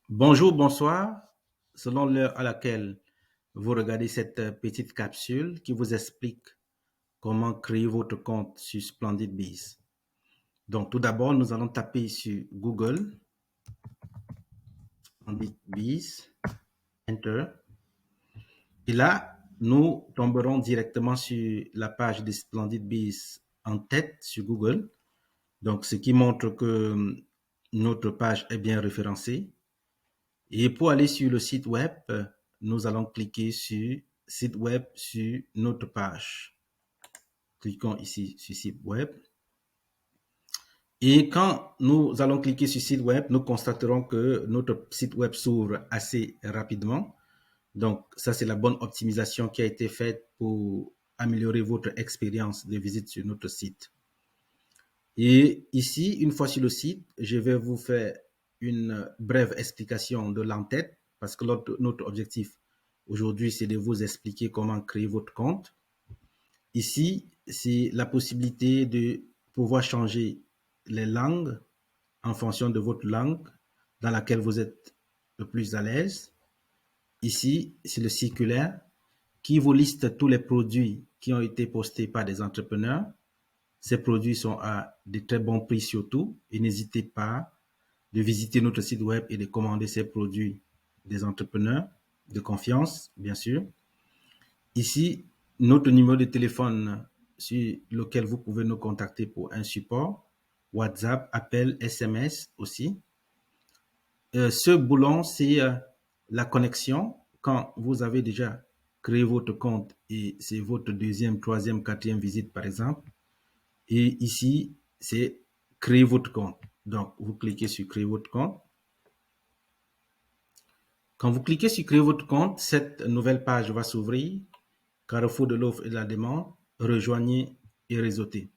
Bonjour, bonsoir, selon l'heure à laquelle vous regardez cette petite capsule qui vous explique comment créer votre compte sur SplendidBees. Donc, tout d'abord, nous allons taper sur Google, SplendidBees, Enter. Et là, nous tomberons directement sur la page de SplendidBees en tête sur Google. Donc, ce qui montre que notre page est bien référencée. Et pour aller sur le site web, nous allons cliquer sur site web sur notre page. Cliquons ici sur site web. Et quand nous allons cliquer sur site web, nous constaterons que notre site web s'ouvre assez rapidement. Donc, ça, c'est la bonne optimisation qui a été faite pour améliorer votre expérience de visite sur notre site. Et ici, une fois sur le site, je vais vous faire une brève explication de l'entête parce que notre objectif aujourd'hui, c'est de vous expliquer comment créer votre compte. Ici, c'est la possibilité de pouvoir changer les langues en fonction de votre langue dans laquelle vous êtes le plus à l'aise. Ici, c'est le circulaire qui vous liste tous les produits qui ont été postés par des entrepreneurs. Ces produits sont à de très bons prix surtout et n'hésitez pas de visiter notre site web et de commander ces produits des entrepreneurs de confiance, bien sûr. Ici, notre numéro de téléphone sur lequel vous pouvez nous contacter pour un support, WhatsApp, appel, SMS aussi. Ce boulon, c'est la connexion. Quand vous avez déjà créé votre compte et c'est votre deuxième, troisième, quatrième visite, par exemple. Et ici, c'est créer votre compte. Donc, vous cliquez sur créer votre compte. Quand vous cliquez sur créer votre compte, cette nouvelle page va s'ouvrir. Carrefour de l'offre et de la demande, rejoignez et réseautez.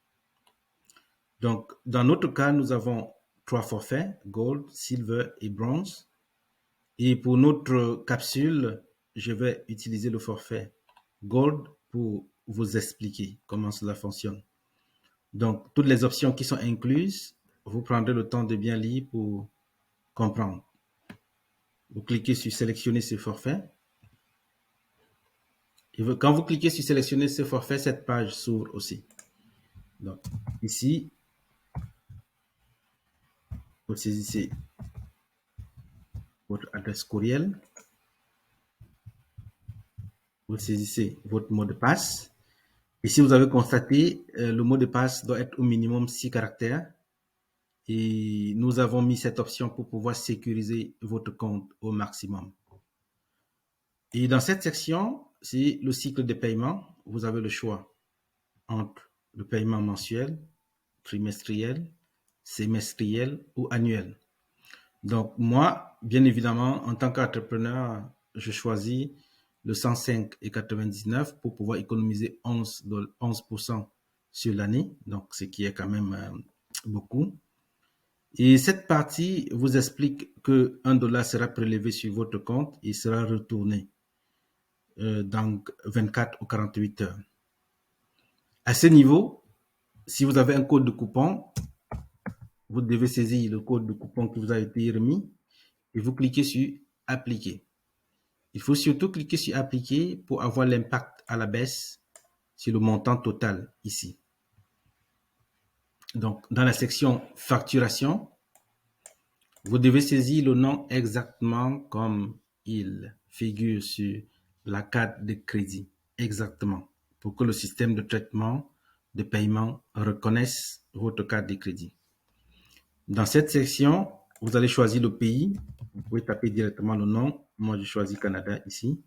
Donc, dans notre cas, nous avons 3 forfaits, Gold, Silver et Bronze. Et pour notre capsule, je vais utiliser le forfait Gold pour vous expliquer comment cela fonctionne. Donc, toutes les options qui sont incluses, vous prendrez le temps de bien lire pour comprendre. Vous cliquez sur sélectionner ce forfait. Et quand vous cliquez sur sélectionner ce forfait, cette page s'ouvre aussi. Donc, ici, vous saisissez votre adresse courriel. Vous saisissez votre mot de passe. Ici, vous avez constaté, le mot de passe doit être au minimum 6 caractères. Et nous avons mis cette option pour pouvoir sécuriser votre compte au maximum. Et dans cette section, c'est le cycle de paiement. Vous avez le choix entre le paiement mensuel, trimestriel, semestriel ou annuel. Donc, moi, bien évidemment, en tant qu'entrepreneur, je choisis le 105,99 pour pouvoir économiser 11% sur l'année. Donc, ce qui est quand même beaucoup. Et cette partie vous explique que $1 sera prélevé sur votre compte et sera retourné dans 24 ou 48 heures. À ce niveau, si vous avez un code de coupon, vous devez saisir le code de coupon qui vous a été remis et vous cliquez sur appliquer. Il faut surtout cliquer sur appliquer pour avoir l'impact à la baisse sur le montant total ici. Donc, dans la section facturation, vous devez saisir le nom exactement comme il figure sur la carte de crédit, exactement, pour que le système de traitement de paiement reconnaisse votre carte de crédit. Dans cette section, vous allez choisir le pays. Vous pouvez taper directement le nom. Moi, je choisis Canada ici.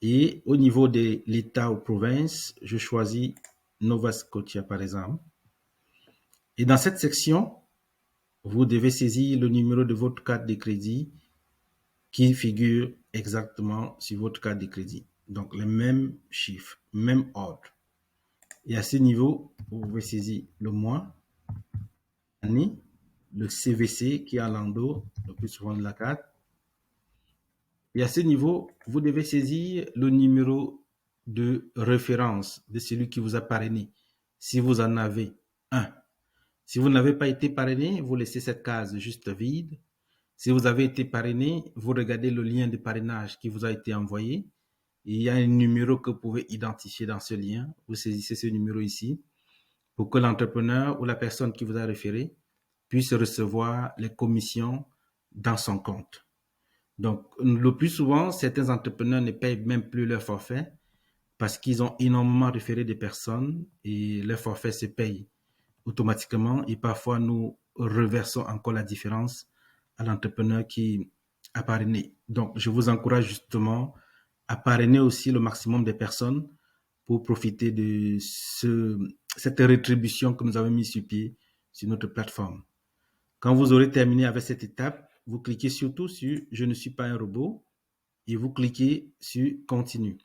Et au niveau de l'État ou province, je choisis Nova Scotia, par exemple. Et dans cette section, vous devez saisir le numéro de votre carte de crédit qui figure exactement sur votre carte de crédit. Donc, les mêmes chiffres, même ordre. Et à ce niveau, vous pouvez saisir le mois, l'année, le CVC qui est à l'endos, le plus souvent de la carte. Et à ce niveau, vous devez saisir le numéro de référence de celui qui vous a parrainé, si vous en avez un. Si vous n'avez pas été parrainé, vous laissez cette case juste vide Si vous avez été parrainé, vous regardez le lien de parrainage qui vous a été envoyé. Et il y a un numéro que vous pouvez identifier dans ce lien. Vous saisissez ce numéro ici pour que l'entrepreneur ou la personne qui vous a référé puisse recevoir les commissions dans son compte. Donc, le plus souvent, certains entrepreneurs ne payent même plus leur forfait parce qu'ils ont énormément référé des personnes et leur forfait se paye automatiquement et parfois nous reversons encore la différence à l'entrepreneur qui a parrainé. Donc, je vous encourage justement à parrainer aussi le maximum de personnes pour profiter de cette rétribution que nous avons mis sur pied sur notre plateforme. Quand vous aurez terminé avec cette étape, vous cliquez surtout sur « Je ne suis pas un robot » et vous cliquez sur « Continue ».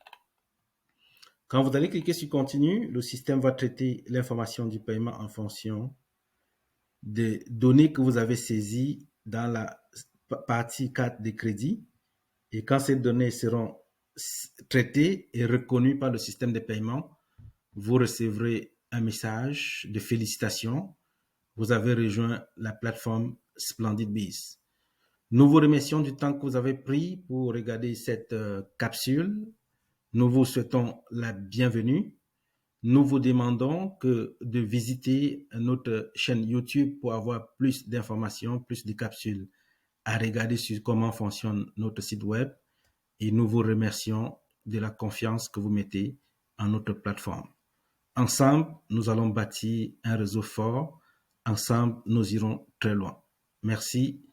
Quand vous allez cliquer sur « Continue », le système va traiter l'information du paiement en fonction des données que vous avez saisies dans la partie carte de crédit. Et quand ces données seront traitées et reconnues par le système de paiement, vous recevrez un message de félicitations. Vous avez rejoint la plateforme SplendidBiz. Nous vous remercions du temps que vous avez pris pour regarder cette capsule. Nous vous souhaitons la bienvenue. Nous vous demandons de visiter notre chaîne YouTube pour avoir plus d'informations, plus de capsules à regarder sur comment fonctionne notre site web. Et nous vous remercions de la confiance que vous mettez en notre plateforme. Ensemble, nous allons bâtir un réseau fort. Ensemble, nous irons très loin. Merci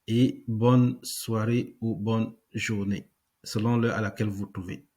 et bonne soirée ou bonne journée, selon l'heure à laquelle vous vous trouvez.